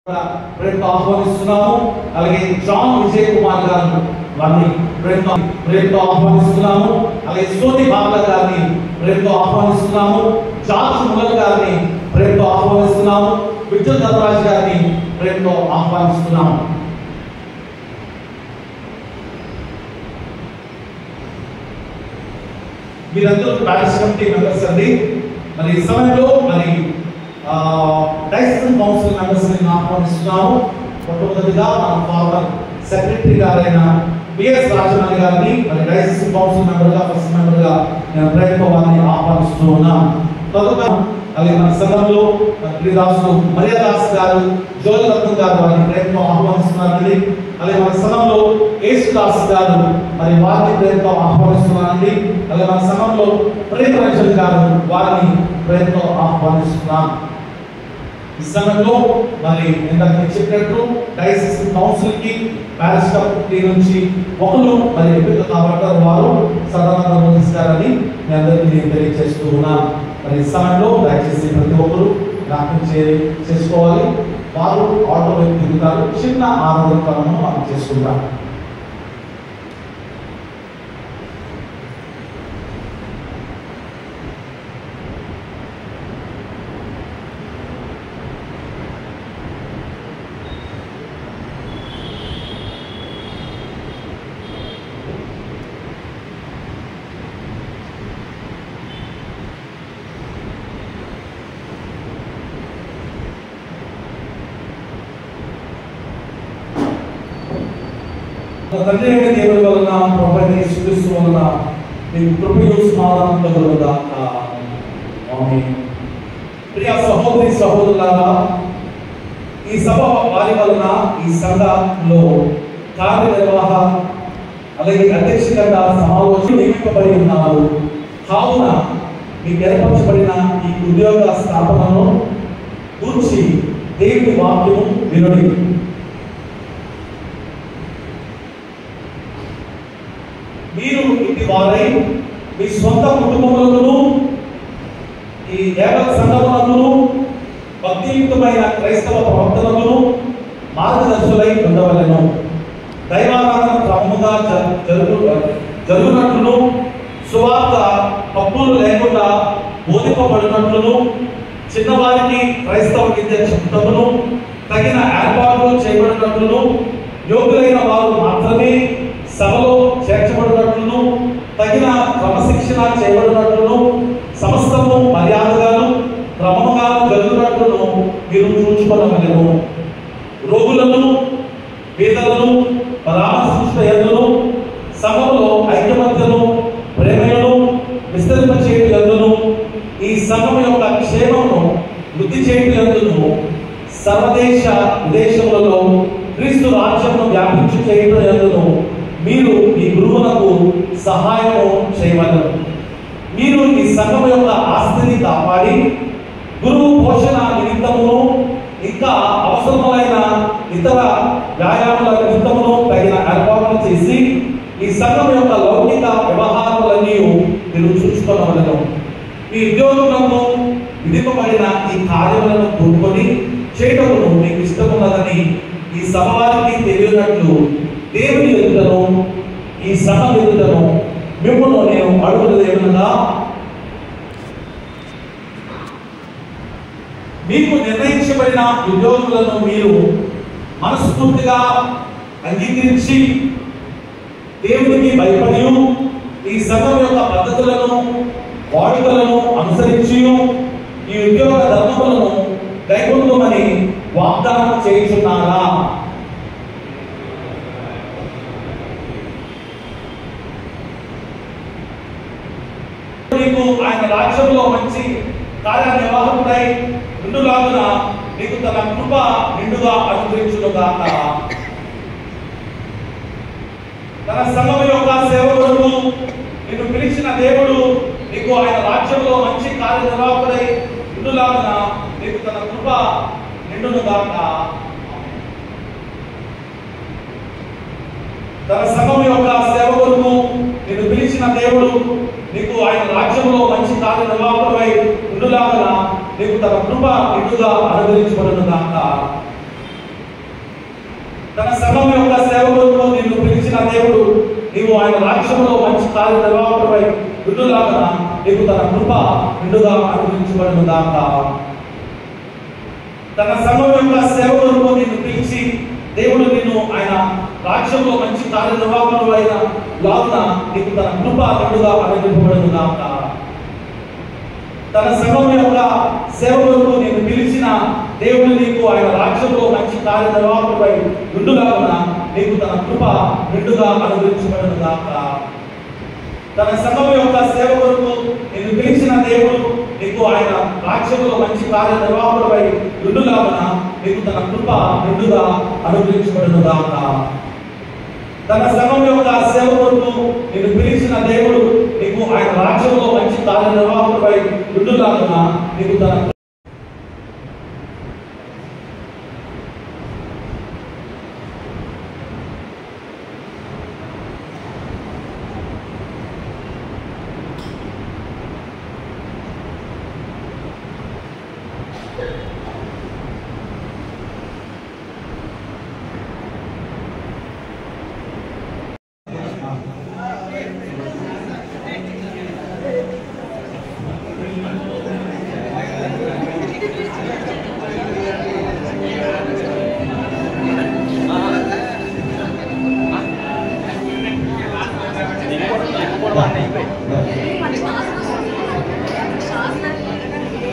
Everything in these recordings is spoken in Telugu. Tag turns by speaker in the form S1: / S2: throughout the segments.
S1: ప్రేమతో ఆహ్వానిస్తున్నాము. అలాగే జాన్ విజయ్ కుమార్ గారు వారిని ప్రేమతో ఆహ్వానిస్తున్నాము. అలాగే సోని బాబా గారిని ప్రేమతో ఆహ్వానిస్తున్నాము. జార్జ్ ముల్లర్ గారిని ప్రేమతో ఆహ్వానిస్తున్నాము. విఠల్ ధనరాజ్ గారిని ప్రేమతో ఆహ్వానిస్తున్నాము. మీరందరూ ప్యారిస్ కమిటీ మెంబర్స్ అండి. మరి ఈ సమయంలో డైసన్ కౌన్సిల్ మెంబర్స్ ని ఆహ్వానిస్తున్నాము. మొట్టమొదటిగా మన ఫార్మర్ సెక్రటరీ గారైన బిఎస్ రాజమణి గారిని డైసన్ కౌన్సిల్ మెంబర్ గా ఫస్ట్ మెంబర్ గా నేను ప్రేమతో వారిని ఆహ్వానిస్తూ ఉన్నాను. తదుపరి అలాగే మన సంఘంలో శ్రీదాసు మర్యాదాస్ గారు, జోల్ రత్నం గారు వారిని ప్రేమతో ఆహ్వానిస్తున్నారండి. అలాగే మన సంఘంలో యేసుదాస్ గారు వారిని ప్రేమతో ఆహ్వానిస్తున్నారండి. అలాగే మన సంఘంలో ప్రేమరంజన్ గారు వారిని ప్రేమతో ఆహ్వానిస్తున్నాం. ఈ సమయంలో ఇందాక చెప్పినట్టు డైసిస్ కౌన్సిల్ కి ప్యారిస్ కమిటీ నుంచి ఒకరు ఎంపిక కాబట్టారు. వారు సదానంద మోదిస్తారని మీ అందరికీ తెలియజేస్తూ ఉన్నాను. ఈ సమయంలో దయచేసి ప్రతి ఒక్కరు జ్ఞాపకం చేసుకోవాలి. వారు ఆటో వైపు దిగుతారు. చిన్న ఆరోగ్యకరము మనం చేసుకుంటాం. తండ్రి అయిన దేవుని వలన ప్రభువైన యేసుక్రీస్తు వలన మీకు కృపయు సమాధానం కలుగుగాక. ఆమేన్. ప్రియ సహోదరి సహోదరులారా, ఈ సభ వారి వలన ఈ సంఘంలో కార్యనిర్వాహ అలాగే అధ్యక్షులుగా సమావేశం నియమింపబడి ఉన్నారు. కావున మీకు ఏర్పరచబడిన ఈ ఉద్యోగ స్థాపనను గూర్చి దేవుని వాక్యము వినుడి. మీరు ఇంటి వారై మీ సొంత కుటుంబములను ఈ దేవత సంఘములను భక్తియుక్తమైన క్రైస్తవ ప్రవర్తనలను మార్గదర్శులై ఉండవలెను. దైవారాధన క్రమముగా జరుగునట్లును సువార్త తప్పులు లేకుండా బోధింపబడినట్లును చిన్నవారికి క్రైస్తవ విద్య చెప్తమును తగిన ఏర్పాట్లు చేయబడినట్లును యోగ్యులైన వారు మాత్రమే సభలో చేర్చబడినట్లును తగిన క్రమశిక్షణ చేయబడినట్లును సమస్తము మర్యాదగాను క్రమముగా జరుగునట్లును మీరు చూచుకొనవలెను. రోగులను పేదలను పరామర్శించుటయందును సభలో ఐకమత్యను ప్రేమను విస్తరింపచేయుటయందును ఈ సంఘం యొక్క క్షేమమును వృద్ధి చేయుటయందును సర్వదేశ విదేశములలో క్రీస్తు రాజ్యమును వ్యాపించు చేయుటయందును మీరు ఈ గురువులకు సహాయం చేయవలెను. మీరు ఈ సంఘం యొక్క ఆస్తిని కాపాడి గురువు పోషణ నిమిత్తమును ఇంకా అవసరమైన ఇతర వ్యాయామాల నిమిత్తమును తగిన ఏర్పాట్లు చేసి ఈ సంఘం యొక్క లౌకిక వ్యవహారాలన్నీ మీరు చూసుకోవలెను. మీ ఉద్యోగులకు విధింపబడిన ఈ కార్యములను కూడుకొని చేయటమును మీకు ఇష్టమున్నదని ఈ సభ వారికి తెలియనట్లు దేవుని ఎదుటను ఈ సభ ఎదుటను మిమ్మల్ని నేను అడుగుదేమనగా, మీకు నిర్ణయించబడిన ఉద్యోగులను మీరు మనస్ఫూర్తిగా అంగీకరించి దేవునికి భయపడి ఈ సంఘం యొక్క పద్ధతులను వాడుకలను అనుసరించి ఈ ఉద్యోగ ధర్మములను కైకొందుమని వాగ్దానం చేయుచున్నారా? మీకు ఆయన రాజ్యంలో మంచి కార్యనిర్వాహకుడై ఉండులాగున మీకు తన కృప నిండుగా అనుగ్రహించుగాక. తన సంఘం యొక్క సేవ కొరకు నిన్ను పిలిచిన దేవుడు నీకు ఆయన రాజ్యంలో మంచి కార్యనిర్వాహకుడై ఉండులాగున నీకు తన కృప నిండుగాక. తన సంఘం యొక్క సేవ కొరకు నిన్ను పిలిచిన దేవుడు నీకు ఆయన రాజ్యంలో మంచి కార్యనిర్వాహకుడై ఉండులాగున నీకు తన కృప నిండుగా అనుగ్రహించబడును గాక. తన సంఘం యొక్క సేవ కొరకు నిన్ను పిలిచిన దేవుడు నీవు ఆయన రాజ్యంలో మంచి కార్యనిర్వాహకుడిపై విడుదలాగా నీకు తన కృప నిండుగా అనుగ్రహించబడును గాక. తన సంఘం యొక్క సేవ కొరకు నిన్ను పిలిచి దేవుడు నిన్ను ఆయన రాజ్యంలో మంచి కార్యనిర్వాహకుడు అయిన లాగున నీకు తన కృప నిండుగా అనుగ్రహించబడును గాక. తన సంఘం యొక్క సేవ కొరకు నిన్ను పిలిచిన దేవుడు నీకు ఆయన రాజ్యంలో మంచి కార్యనిర్వాహకుడిపై నిండుగా నీకు తన కృప నిండుగా అనుగ్రహించబడును గాక. తన సంఘం యొక్క సేవ కొరకు నిన్ను పిలిచిన దేవుడు నీకు ఆయన రాజ్యంలో మంచి కార్యనిర్వాహకుడిపై నిండుగా నీకు తన కృప నిండుగా అనుగ్రహించబడును గాక. తన సంఘం యొక్క సేవ కొరకు నిన్ను పిలిచిన దేవుడు నీకు ఆయన రాజ్యంలో మంచి కార్యనిర్వాహకుడిపై నిండుగా నీకు తన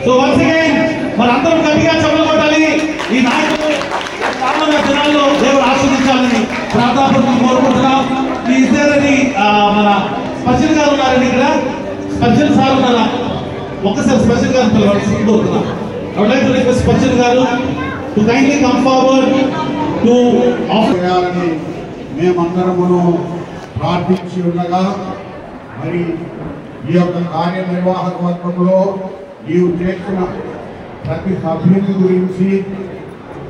S1: సో వన్స్ అగైన్ మనందరం గట్టిగా చప్పట్లు కొట్టాలి. ఈ నాయకులు రానున్న దినాల్లో దేవుడు ఆశీర్వదించాలని ప్రార్థనాపూర్వకంగా కోరుకుంటున్నాం. ఈ ఇద్దరిని మన స్పెషల్ గారు ఉన్నారండి, ఇక్కడ స్పెషల్ సార్ ఉన్నారా? ఒక్కసారి స్పెషల్ గారు పిలవాలి కోరుతున్నాం. I would like to request special గారు to kindly come forward to offer
S2: చేయాలని మేమందరమును ప్రార్థించి ఉండగా, మరి ఈ యొక్క కార్యనిర్వాహక వర్గంలో నీవు చేసిన ప్రతి సభ్యుని గురించి,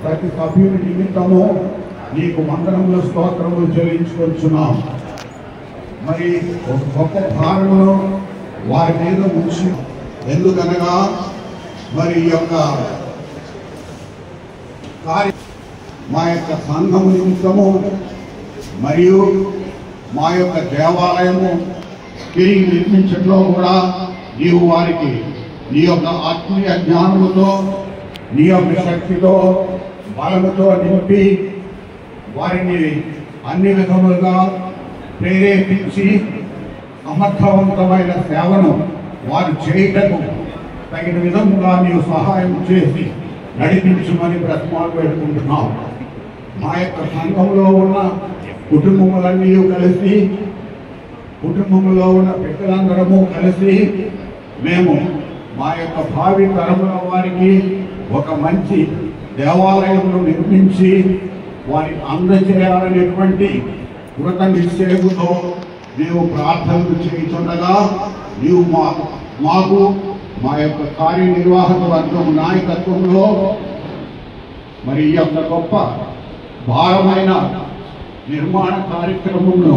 S2: ప్రతి సభ్యుని నిమిత్తము నీకు మందిరంలో స్తోత్రములు చెల్లించుకొచ్చున్నాం. మరి ఒక గొప్ప భారమును వారి మీద ఉంచి, ఎందుకనగా మరి ఈ యొక్క మా యొక్క సంఘము నిమిత్తము మరియు మా యొక్క దేవాలయము తిరిగి నిర్మించడంలో కూడా నీవు వారికి నీ యొక్క ఆత్మీయ జ్ఞానముతో, నీ యొక్క శక్తితో, బలముతో నింపి వారిని అన్ని విధములుగా ప్రేరేపించి సమర్థవంతమైన సేవను వారు చేయటకు తగిన విధముగా నీవు సహాయం చేసి నడిపించమని బ్రతమాలు పెట్టుకుంటున్నాం. మా యొక్క సంఘంలో ఉన్న కుటుంబములన్నీ కలిసి, కుటుంబంలో ఉన్న బిడ్డలందరము కలిసి మేము మా యొక్క భావి తరముల వారికి ఒక మంచి దేవాలయమును నిర్మించి వారికి అందజేయాలనేటువంటి కృత నిశ్చయముతో మేము ప్రార్థనలు చేయుచుండగా, నీవు మాకు మా యొక్క కార్యనిర్వాహక వర్గం నాయకత్వంలో మరి ఈ యొక్క గొప్ప భారమైన నిర్మాణ కార్యక్రమంను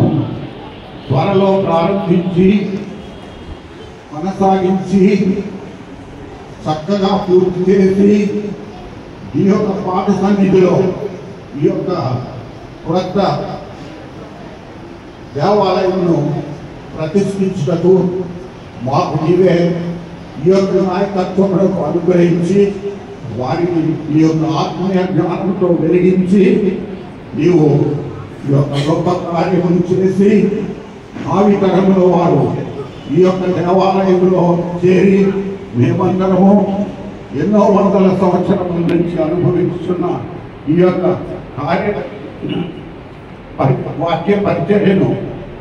S2: త్వరలో ప్రారంభించి కొనసాగించి చక్కగా పూర్తి చేసి ఈ యొక్క పాఠ సన్నిధిలో ఈ యొక్క క్రొత్త దేవాలయమును ప్రతిష్ఠించుటకు మాకు నీవే ఈ యొక్క నాయకత్వములకు అనుగ్రహించి వారిని ఈ యొక్క ఆత్మీయ జ్ఞానంతో వెలిగించి నీవు ఈ యొక్క గొప్ప కార్యమును చేసి భావి తరములో వారు ఈ యొక్క దేవాలయంలో చేరి మేమందరము ఎన్నో వందల సంవత్సరముల నుంచి అనుభవిస్తున్న ఈ యొక్క వాక్య పరిచర్యను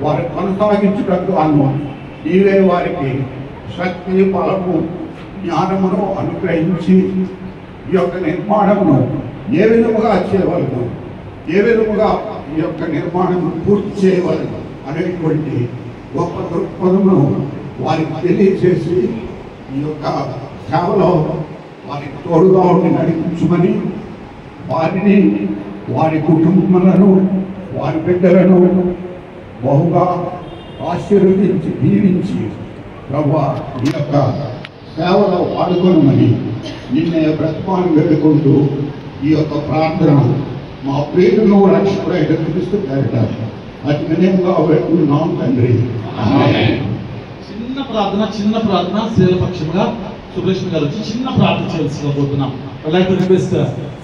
S2: వారు కొనసాగించుటకు నీవే వారికి శక్తి, బలము, జ్ఞానమును అనుగ్రహించి ఈ యొక్క నిర్మాణమును ఏ విధముగా చేయవలను, ఏ విధముగా ఈ యొక్క నిర్మాణం పూర్తి చేయవలను అనేటువంటి గొప్ప దృక్పథమును వారికి తెలియచేసి ఈ యొక్క సేవలో వారికి తోడుగా ఉండి నడిపించమని, వారిని, వారి కుటుంబములను, వారి బిడ్డలను బహుగా ఆశీర్వదించి దీవించి ప్రభువా ఈ యొక్క సేవలో వాడుకోనమని నిన్నే బ్రతమాన్ని వేడుకుంటూ ఈ యొక్క ప్రార్థన మా ప్రియులను రక్షకుడు యేసుక్రీస్తు పేరిట అతి వినయంగా వేడుకుంటున్నాం తండ్రి.
S1: చిన్న ప్రార్థన స్త్రీల పక్షంగా సుబ్బలక్ష్మి గారు వచ్చి చిన్న ప్రార్థన చేయాల్సి పోతున్నాం. I'd like to request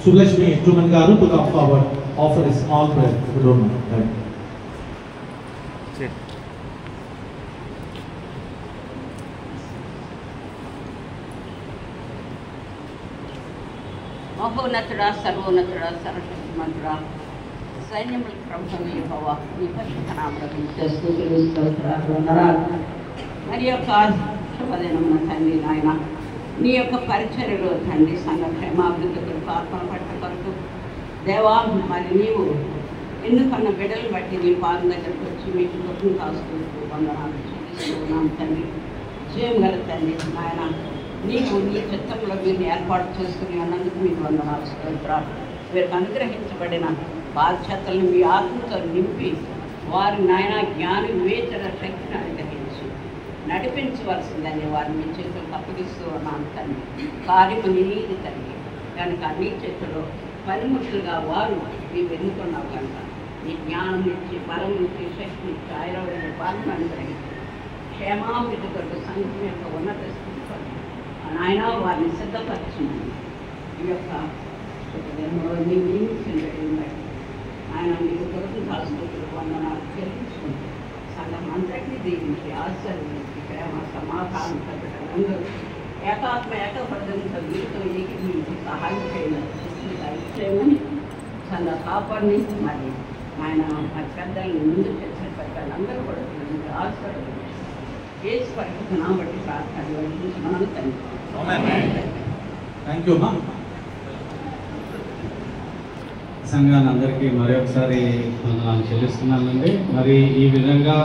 S1: Sublakshmi Truman garu to come forward, offer a small prayer if you don't mind. Right.
S3: మహోన్నతుడా, సర్వోన్నతుడా, సర్వశక్తిమంతుడా, సైన్యములకు ప్రభువు యెహోవా, నీ పరిశుద్ధ నామమునకు స్తుతులు స్తోత్రాలు వందనాలు. మరి యొక్క శుభదినమున తండ్రి నాయన, నీ యొక్క పరిచర్యలో తండ్రి సంఘ క్షేమాభివృద్ధి కొరకు ఆత్మల పట్ల కొరకు దేవా, మరి నీవు ఎన్నుకున్న బిడ్డలు బట్టి నీ పాదం దగ్గరకు వచ్చి మీకు గొప్పను కాస్తూ వందనాలు చెల్లిస్తున్నాను తండ్రి. జయం గల తండ్రి నాయన, నీకు నీ చిత్తంలో మీరు ఏర్పాటు చేసుకుని అన్నందుకు మీకు వందనాలు స్తోత్రాలు. వీరికి అనుగ్రహించబడిన బాధ్యతలను మీ ఆత్మతో నింపి వారి నాయన జ్ఞాన వివేచన శక్తిని అనుగ్రహించి నడిపించవలసిందని వారిని మీ చేతులకు అప్పగిస్తూ ఉన్నాను తండ్రి. కార్యము నీది తండ్రి కనుక నీ చేతిలో పనిముట్లుగా వారు నీవు ఎన్నుకున్నావు కనుక నీ జ్ఞానం ఇచ్చి బలం ఇచ్చి శక్తి ఇచ్చి ఆయుర్వేద పాలన అనుగ్రహించి క్షేమాభివృద్ధి కొరకు సంఘం యొక్క ఉన్నత స్థితి నాయన వారిని సిద్ధపరచున్నాను. ఈ యొక్క శుభదినంలో నీవు నియమించిన బట్టి ఆయన మీకు కొరకు కాసుకుంటూ వందనాలు చెల్లించుకుంటూ సంఘం అంతటినీ దీవించి ఆశీర్వదించి ప్రేమ సమాధానం అందరూ ఏకాత్మ ఏకపడంతో వీరితో ఏకీభవించి సహాయం చేయమని సంఘ కాపాడిని మరి ఆయన మరి పెద్దల్ని ముందు తెచ్చిన పెద్దలు అందరూ కూడా ఆశీర్వదించి ఏసు పరిస్థితి బట్టి ప్రార్థన మనం తండ్రి.
S1: థ్యాంక్ యూ అమ్మా.
S4: సంఘాన్ని అందరికీ మరొకసారి వందనాలు చెల్లిస్తున్నానండి. మరి ఈ విధంగా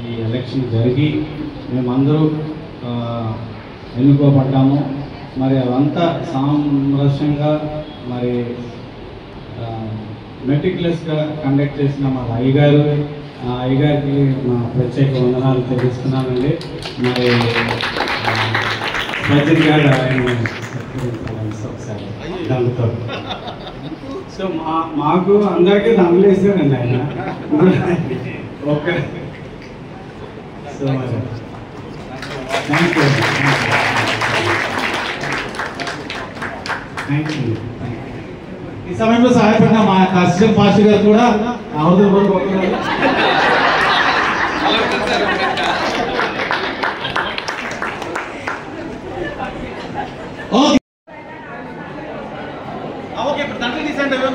S4: ఈ ఎలక్షన్ జరిగి మేమందరూ ఎన్నుకోబడ్డాము. మరి అవంతా సామరస్యంగా మరి మెటిక్యులస్గా కండక్ట్ చేసిన మా అయ్యగారికి మా ప్రత్యేక వందనాలు చెల్లిస్తున్నానండి. మరి సజ్జన్ గారు ఆయన ఒకసారి దాంతో సో మాకు అందరికీ దండలు వేసారండి ఆయన. Okay, so thank you.
S1: ఈ సమయంలో సహాయపడిన మా అసిస్టెంట్ పాస్టర్ గారు కూడా ఓకే ఇప్పుడు తండ్రి తీసండి ఎవరు